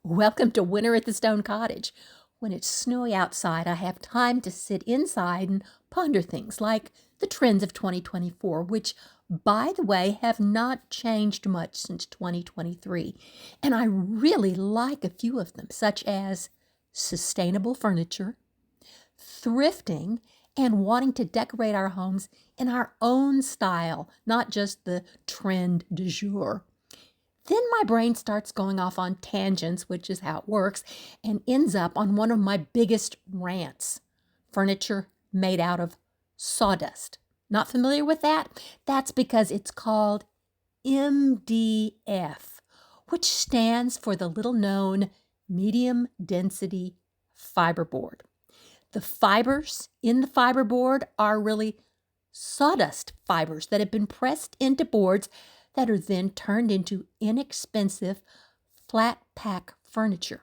Welcome to Winter at the Stone Cottage. When it's snowy outside, I have time to sit inside and ponder things like the trends of 2024, which, by the way, have not changed much since 2023. And I really like a few of them, such as sustainable furniture, thrifting, and wanting to decorate our homes in our own style, not just the trend du jour. Then my brain starts going off on tangents, which is how it works, and ends up on one of my biggest rants: furniture made out of sawdust. Not familiar with that? That's because it's called MDF, which stands for the little known medium density fiberboard. The fibers in the fiberboard are really sawdust fibers that have been pressed into boards that are then turned into inexpensive flat pack furniture.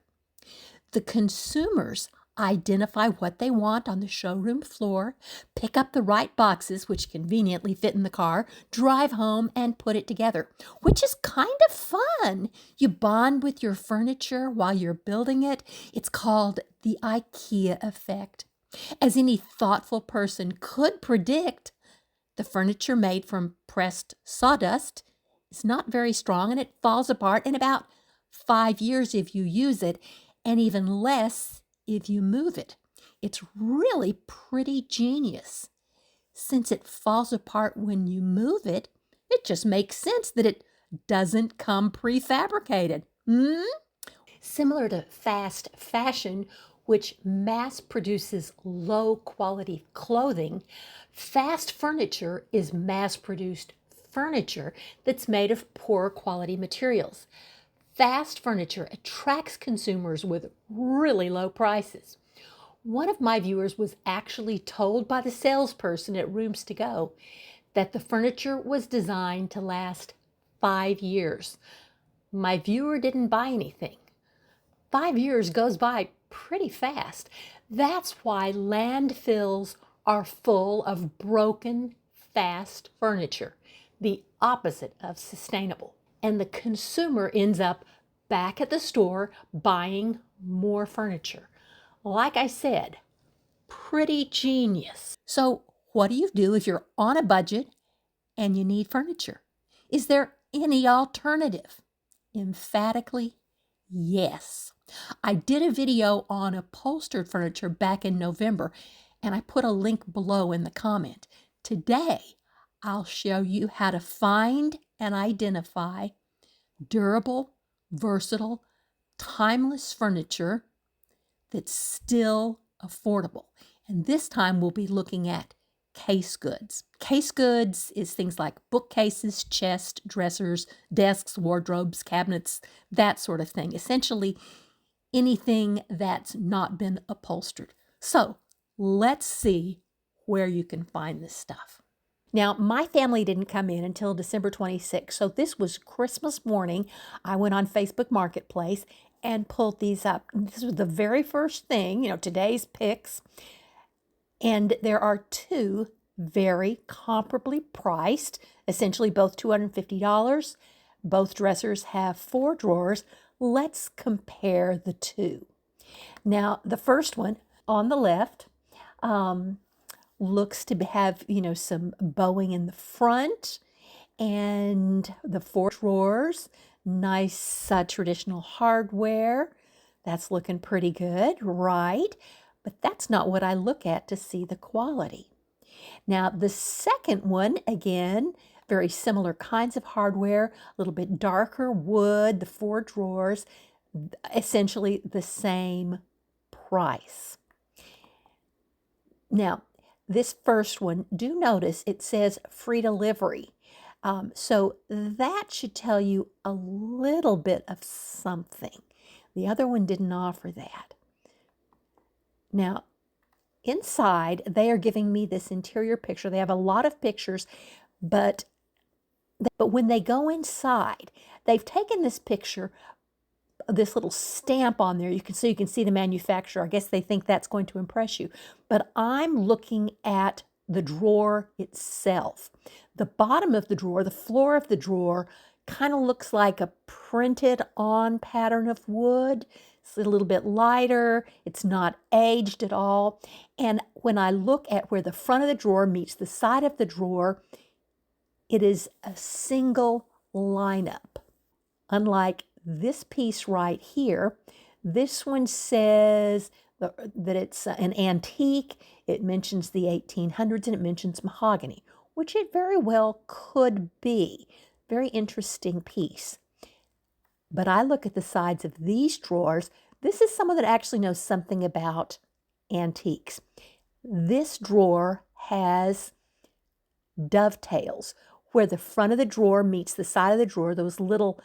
The consumers identify what they want on the showroom floor, pick up the right boxes, which conveniently fit in the car, drive home, and put it together, which is kind of fun. You bond with your furniture while you're building it. It's called the IKEA effect. As any thoughtful person could predict, the furniture made from pressed sawdust is not very strong, and it falls apart in about 5 years if you use it, and even less if you move it. It's really pretty genius. Since it falls apart when you move it, it just makes sense that it doesn't come prefabricated. Similar to fast fashion, which mass produces low quality clothing, fast furniture is mass produced furniture that's made of poor quality materials. Fast furniture attracts consumers with really low prices. One of my viewers was actually told by the salesperson at Rooms to Go that the furniture was designed to last 5 years. My viewer didn't buy anything. 5 years goes by pretty fast. That's why landfills are full of broken, fast furniture, the opposite of sustainable. And the consumer ends up back at the store buying more furniture. Like I said, pretty genius. So, what do you do if you're on a budget and you need furniture? Is there any alternative? Emphatically, yes. I did a video on upholstered furniture back in November, and I put a link below in the comment. Today, I'll show you how to find and identify durable, versatile, timeless furniture that's still affordable. And this time we'll be looking at case goods. Case goods is things like bookcases, chests, dressers, desks, wardrobes, cabinets, that sort of thing. Essentially, anything that's not been upholstered. So let's see where you can find this stuff. Now, my family didn't come in until December 26th, so this was Christmas morning. I went on Facebook Marketplace and pulled these up. This was the very first thing, today's picks. And there are two very comparably priced, essentially both $250. Both dressers have 4 drawers. Let's compare the two. Now, the first one on the left looks to have, some bowing in the front and the 4 drawers. Nice traditional hardware. That's looking pretty good, right? But that's not what I look at to see the quality. Now, the second one, again, very similar kinds of hardware, a little bit darker wood, the 4 drawers, essentially the same price. Now, this first one, do notice it says free delivery. So that should tell you a little bit of something. The other one didn't offer that. Now, inside, they are giving me this interior picture. They have a lot of pictures, but when they go inside, they've taken this picture, this little stamp on there. You can see the manufacturer. I guess they think that's going to impress you. But I'm looking at the drawer itself. The bottom of the drawer, the floor of the drawer, kind of looks like a printed on pattern of wood. It's a little bit lighter. It's not aged at all. And when I look at where the front of the drawer meets the side of the drawer, it is a single lineup. Unlike this piece right here, this one says that it's an antique. It mentions the 1800s and it mentions mahogany, which it very well could be. Very interesting piece. But I look at the sides of these drawers. This is someone that actually knows something about antiques. This drawer has dovetails where the front of the drawer meets the side of the drawer, those little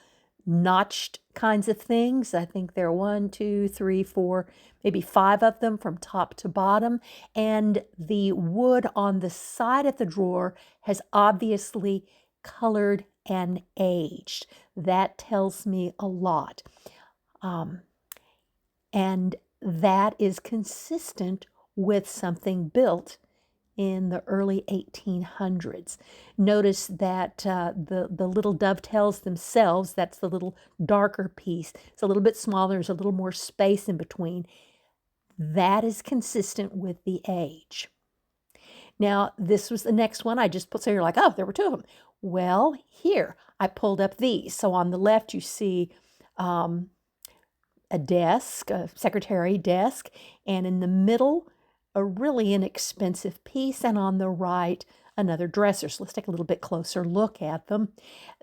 notched kinds of things. I think there are 1, 2, 3, 4, maybe 5 of them from top to bottom. And the wood on the side of the drawer has obviously colored and aged. That tells me a lot. And that is consistent with something built in the early 1800s. Notice that the little dovetails themselves, that's the little darker piece. It's a little bit smaller, there's a little more space in between. That is consistent with the age. Now, this was the next one I just put, so you're like, oh, there were 2 of them. Well, here, I pulled up these. So on the left, you see a desk, a secretary desk, and in the middle, a really inexpensive piece, and on the right, another dresser. So let's take a little bit closer look at them.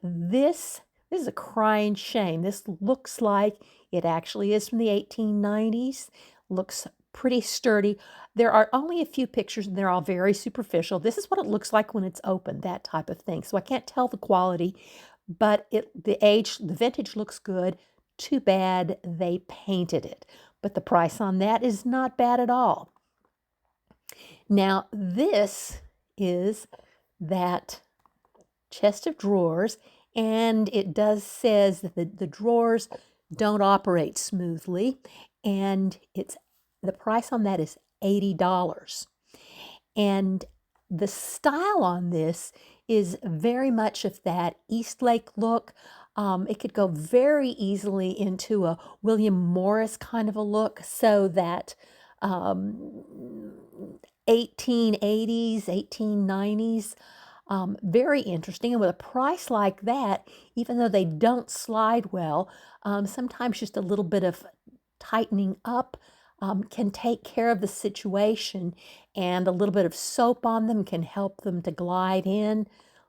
This is a crying shame. This looks like it actually is from the 1890s. Looks pretty sturdy. There are only a few pictures, and they're all very superficial. This is what it looks like when it's open, that type of thing. So I can't tell the quality, but the vintage looks good. Too bad they painted it. But the price on that is not bad at all. Now, this is that chest of drawers, and it does says that the drawers don't operate smoothly, and the price on that is $80. And the style on this is very much of that Eastlake look. It could go very easily into a William Morris kind of a look, so that 1880s, 1890s, very interesting. And with a price like that, even though they don't slide well, sometimes just a little bit of tightening up can take care of the situation, and a little bit of soap on them can help them to glide in. A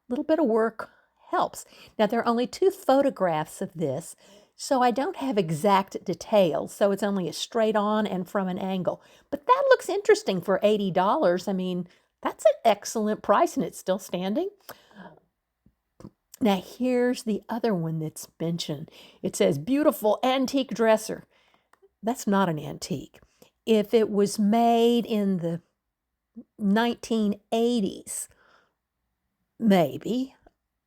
little bit of work helps. Now, there are only 2 photographs of this, so I don't have exact details, so it's only a straight on and from an angle. But that looks interesting for $80. I mean, that's an excellent price, and it's still standing. Now, here's the other one that's mentioned. It says, beautiful antique dresser. That's not an antique. If it was made in the 1980s, maybe,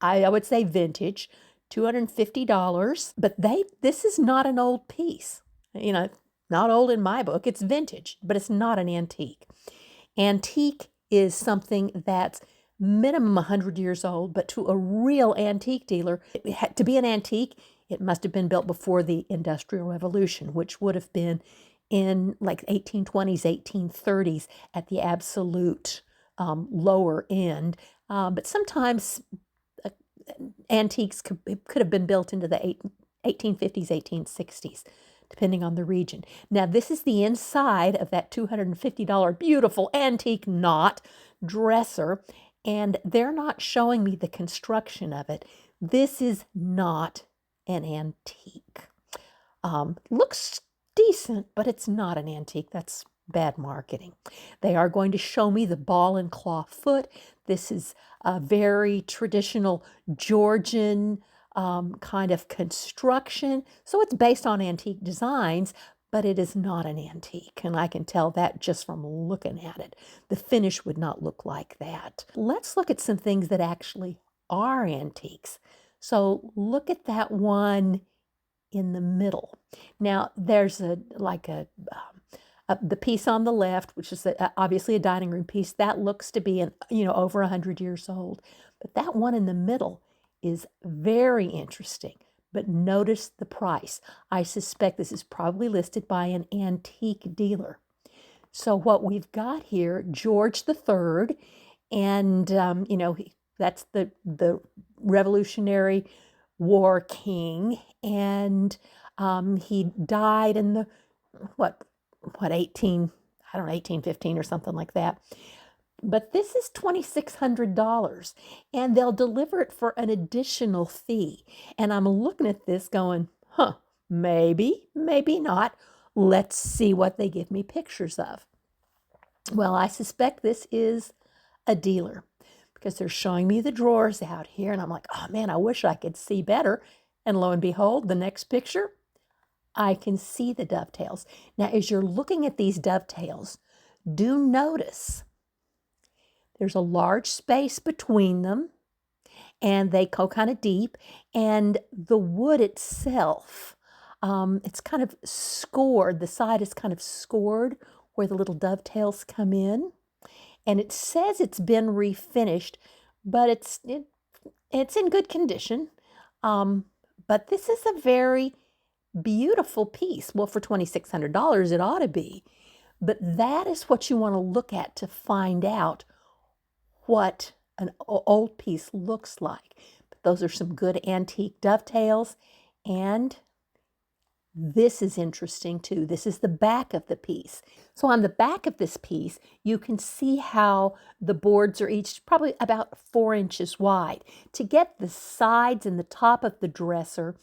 I would say vintage, $250. But this is not an old piece. You know, not old in my book. It's vintage, but it's not an antique. Antique is something that's minimum 100 years old, but to a real antique dealer, to be an antique, it must have been built before the Industrial Revolution, which would have been in like 1820s, 1830s at the absolute lower end. But sometimes antiques could have been built into the 1850s, 1860s, depending on the region. Now, this is the inside of that $250 beautiful antique knot dresser, and they're not showing me the construction of it. This is not an antique. Looks decent, but it's not an antique. That's bad marketing. They are going to show me the ball and claw foot. This is a very traditional Georgian kind of construction. So it's based on antique designs, but it is not an antique. And I can tell that just from looking at it. The finish would not look like that. Let's look at some things that actually are antiques. So look at that one in the middle. Now, there's the piece on the left, which is obviously a dining room piece. That looks to be over 100 years old. But that one in the middle is very interesting, but notice the price. I suspect this is probably listed by an antique dealer. So what we've got here, George III, and that's the Revolutionary War king, and he died in the what 18, I don't know, 1815 or something like that. But this is $2,600, and they'll deliver it for an additional fee. And I'm looking at this going, maybe, maybe not. Let's see what they give me pictures of. Well, I suspect this is a dealer because they're showing me the drawers out here, and I'm like, oh man, I wish I could see better. And lo and behold, the next picture, I can see the dovetails. Now, as you're looking at these dovetails, do notice there's a large space between them, and they go kind of deep, and the wood itself, it's kind of scored. The side is kind of scored where the little dovetails come in, and it says it's been refinished, but it's in good condition. But this is a very beautiful piece. Well, for $2,600, it ought to be. But that is what you want to look at to find out what an old piece looks like. But those are some good antique dovetails. And this is interesting too. This is the back of the piece. So on the back of this piece, you can see how the boards are each probably about 4 inches wide. To get the sides and the top of the dresser,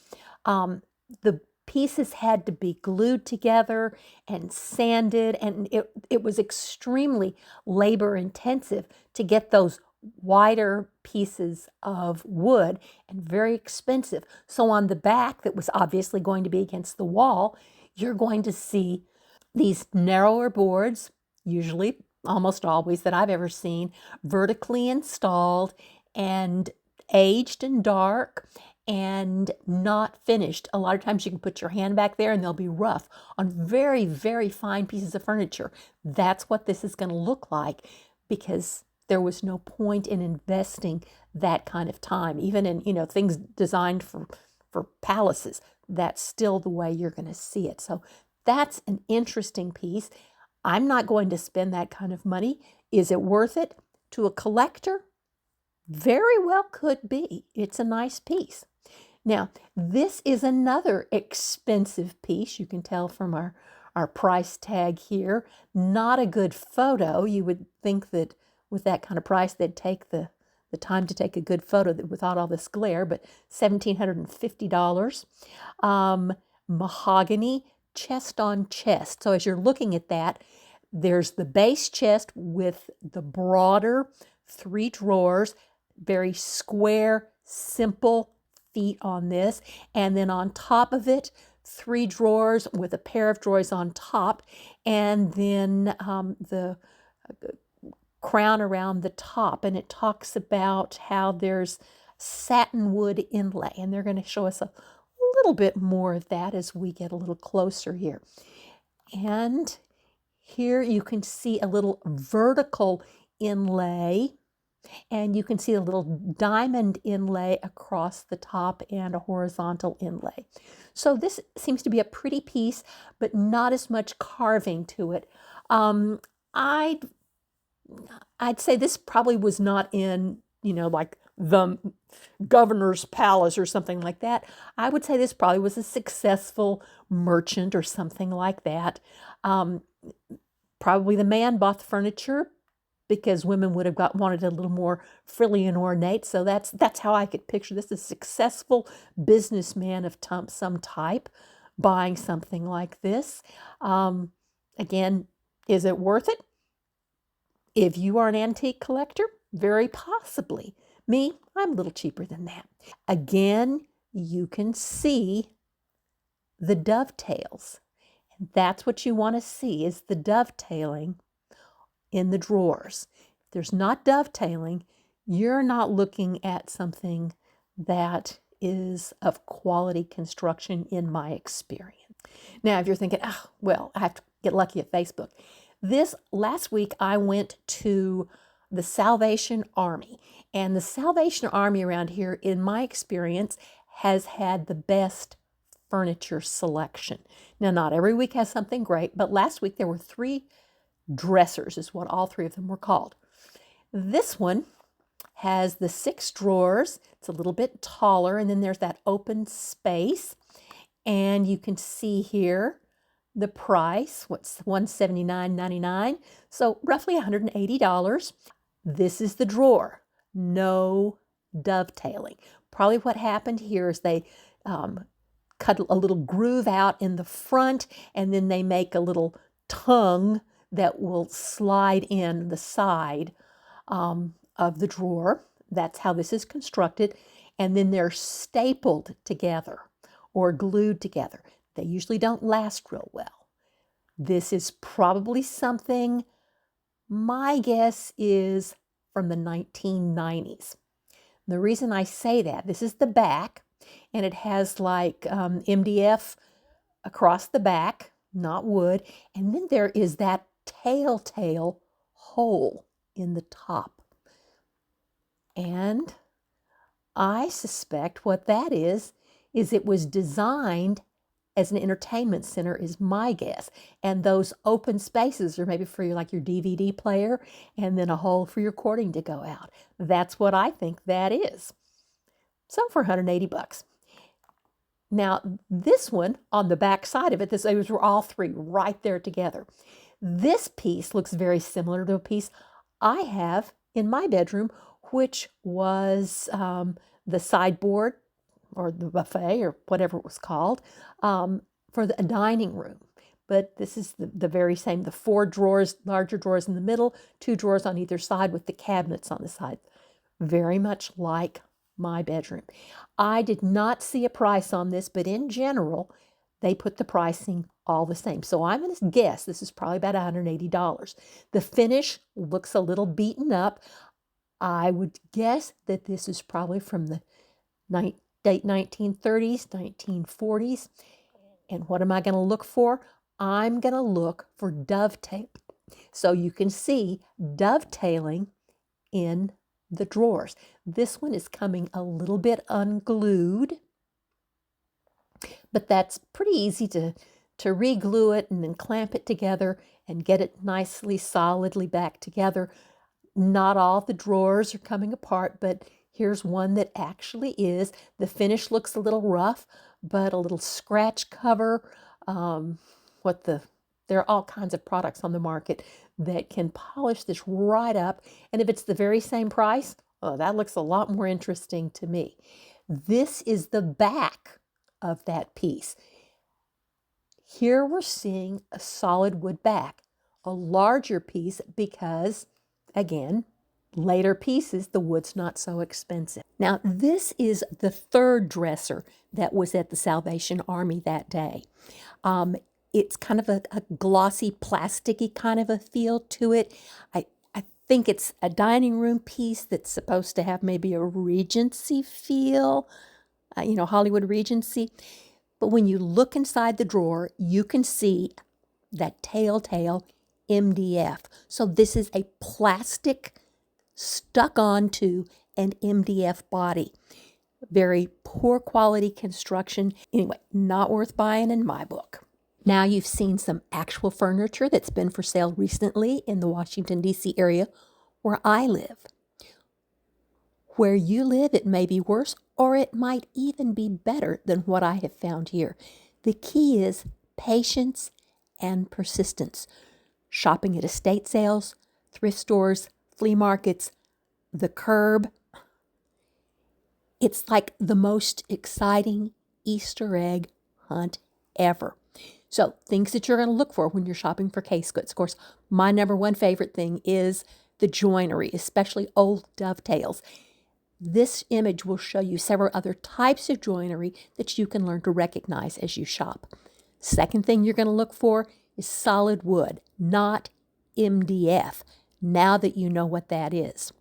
the pieces had to be glued together and sanded, and it was extremely labor intensive to get those wider pieces of wood, and very expensive. So on the back, that was obviously going to be against the wall, you're going to see these narrower boards, usually, almost always that I've ever seen, vertically installed and aged and dark and not finished. A lot of times you can put your hand back there and they'll be rough on very, very fine pieces of furniture. That's what this is going to look like, because there was no point in investing that kind of time. Even in, things designed for palaces, that's still the way you're going to see it. So that's an interesting piece. I'm not going to spend that kind of money. Is it worth it? To a collector, very well could be. It's a nice piece. Now, this is another expensive piece. You can tell from our price tag here. Not a good photo. You would think that with that kind of price, they'd take the time to take a good photo without all this glare, but $1,750. Mahogany, chest on chest. So as you're looking at that, there's the base chest with the broader 3 drawers, very square, simple feet on this. And then on top of it, 3 drawers with a pair of drawers on top, and then the crown around the top. And it talks about how there's satinwood inlay, and they're going to show us a little bit more of that as we get a little closer here. And here you can see a little vertical inlay, and you can see a little diamond inlay across the top and a horizontal inlay. So this seems to be a pretty piece, but not as much carving to it. I'd say this probably was not in, like the governor's palace or something like that. I would say this probably was a successful merchant or something like that. Probably the man bought the furniture because women would have wanted a little more frilly and ornate. So that's how I could picture this: a successful businessman of some type buying something like this. Again, is it worth it? If you are an antique collector, very possibly. Me, I'm a little cheaper than that. Again, you can see the dovetails. And that's what you want to see, is the dovetailing in the drawers. If there's not dovetailing, you're not looking at something that is of quality construction, in my experience. Now, if you're thinking, well, I have to get lucky at Facebook. Last week I went to the Salvation Army. And the Salvation Army around here, in my experience, has had the best furniture selection. Now, not every week has something great, but last week there were 3 dressers, is what all 3 of them were called. This one has the 6 drawers. It's a little bit taller, and then there's that open space. And you can see here the price, what's $179.99, so roughly $180. This is the drawer, no dovetailing. Probably what happened here is they cut a little groove out in the front, and then they make a little tongue that will slide in the side of the drawer. That's how this is constructed. And then they're stapled together or glued together. They usually don't last real well. This is probably something, my guess is from the 1990s. The reason I say that, this is the back, and it has like MDF across the back, not wood, and then there is that telltale hole in the top. And I suspect what that is it was designed as an entertainment center, is my guess. And those open spaces are maybe for your, like your DVD player, and then a hole for your cording to go out. That's what I think that is. So for $180. Now, this one on the back side of it, those were all 3 right there together. This piece looks very similar to a piece I have in my bedroom, which was the sideboard or the buffet or whatever it was called for the dining room. But this is the very same, the 4 drawers, larger drawers in the middle, 2 drawers on either side with the cabinets on the side. Very much like my bedroom. I did not see a price on this, but in general, they put the pricing all the same. So I'm going to guess this is probably about $180. The finish looks a little beaten up. I would guess that this is probably from the late 1930s, 1940s. And what am I going to look for? I'm going to look for dovetail. So you can see dovetailing in the drawers. This one is coming a little bit unglued, but that's pretty easy to re-glue it and then clamp it together and get it nicely, solidly back together. Not all the drawers are coming apart, but here's one that actually is. The finish looks a little rough, but a little scratch cover. There are all kinds of products on the market that can polish this right up. And if it's the very same price, oh, that looks a lot more interesting to me. This is the back of that piece. Here we're seeing a solid wood back, a larger piece because, again, later pieces, the wood's not so expensive. Now, this is the 3rd dresser that was at the Salvation Army that day. It's kind of a glossy, plasticky kind of a feel to it. I think it's a dining room piece that's supposed to have maybe a Regency feel, Hollywood Regency. But when you look inside the drawer, you can see that telltale MDF. So this is a plastic stuck onto an MDF body. Very poor quality construction. Anyway, not worth buying in my book. Now you've seen some actual furniture that's been for sale recently in the Washington, D.C. area where I live. Where you live, it may be worse, or it might even be better than what I have found here. The key is patience and persistence. Shopping at estate sales, thrift stores, flea markets, the curb. It's like the most exciting Easter egg hunt ever. So things that you're going to look for when you're shopping for case goods. Of course, my number one favorite thing is the joinery, especially old dovetails. This image will show you several other types of joinery that you can learn to recognize as you shop. Second thing you're going to look for is solid wood, not MDF, now that you know what that is.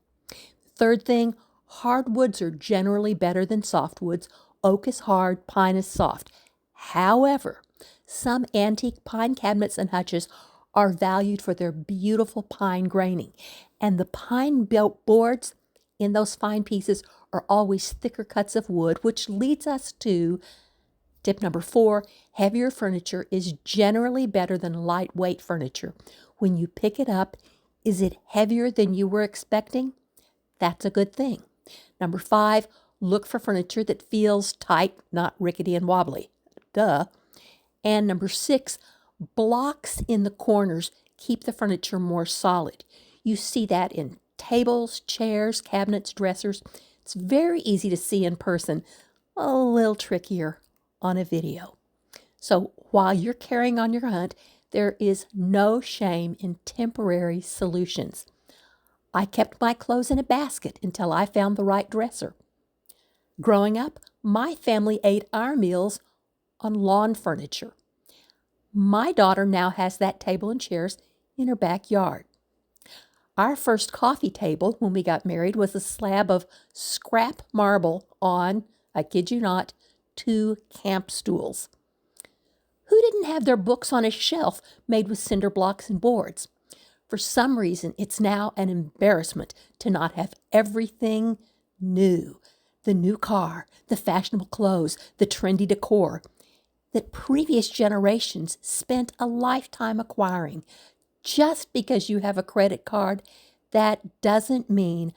Third thing, hardwoods are generally better than softwoods. Oak is hard, pine is soft. However, some antique pine cabinets and hutches are valued for their beautiful pine graining. And the pine belt boards in those fine pieces are always thicker cuts of wood, which leads us to tip number 4. Heavier furniture is generally better than lightweight furniture. When you pick it up, is it heavier than you were expecting? That's a good thing. Number 5, look for furniture that feels tight, not rickety and wobbly. Duh. And number 6, blocks in the corners keep the furniture more solid. You see that in tables, chairs, cabinets, dressers. It's very easy to see in person, a little trickier on a video. So while you're carrying on your hunt, there is no shame in temporary solutions. I kept my clothes in a basket until I found the right dresser. Growing up, my family ate our meals on lawn furniture. My daughter now has that table and chairs in her backyard. Our first coffee table when we got married was a slab of scrap marble on, I kid you not, 2 camp stools. Who didn't have their books on a shelf made with cinder blocks and boards? For some reason, it's now an embarrassment to not have everything new. The new car, the fashionable clothes, the trendy decor that previous generations spent a lifetime acquiring. Just because you have a credit card, that doesn't mean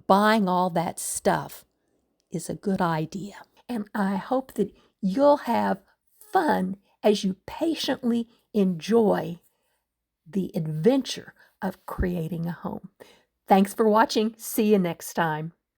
buying all that stuff is a good idea. And I hope that you'll have fun as you patiently enjoy the adventure of creating a home. Thanks for watching. See you next time.